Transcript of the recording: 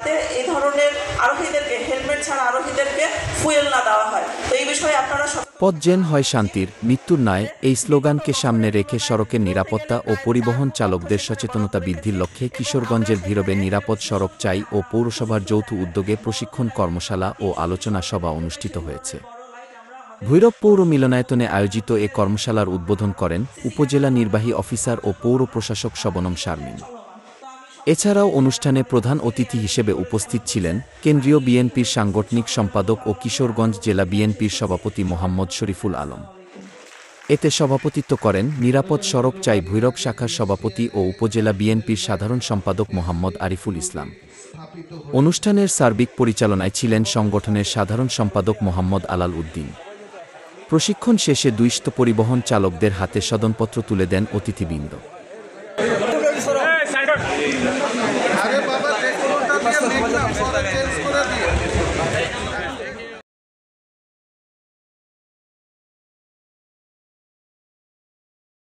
যাতে এই ধরনের আরোহীদেরকে হেলমেট ছাড়া আরোহীদেরকে ফুয়েল না দেওয়া হয়। তো এই বিষয়ে আপনারা পথ যেন হয় শান্তির, মৃত্যুর নয়, এই স্লোগানকে সামনে রেখে সড়কের নিরাপত্তা ও পরিবহন চালকদের সচেতনতা বৃদ্ধির লক্ষ্যে কিশোরগঞ্জের ভৈরবে নিরাপদ সড়ক চাই ও পৌরসভার যৌথ উদ্যোগে প্রশিক্ষণ কর্মশালা ও আলোচনা সভা অনুষ্ঠিত হয়েছে। ভৈরব পৌর মিলনায়তনে আয়োজিত এ কর্মশালার উদ্বোধন করেন উপজেলা নির্বাহী অফিসার ও পৌর প্রশাসক শবনম শারমিন। এছাড়াও অনুষ্ঠানে প্রধান অতিথি হিসেবে উপস্থিত ছিলেন কেন্দ্রীয় বিএনপির সাংগঠনিক সম্পাদক ও কিশোরগঞ্জ জেলা বিএনপির সভাপতি মোহাম্মদ শরীফুল আলম। এতে সভাপতিত্ব করেন নিরাপদ সড়ক চাই ভৈরব শাখার সভাপতি ও উপজেলা বিএনপির সাধারণ সম্পাদক মোহাম্মদ আরিফুল ইসলাম। অনুষ্ঠানের সার্বিক পরিচালনায় ছিলেন সংগঠনের সাধারণ সম্পাদক মোহাম্মদ আলাল উদ্দিন। প্রশিক্ষণ শেষে দুইশত পরিবহন চালকদের হাতে সদনপত্র তুলে দেন অতিথিবৃন্দ। আরে বাবা চেঞ্জ করে দিয়ে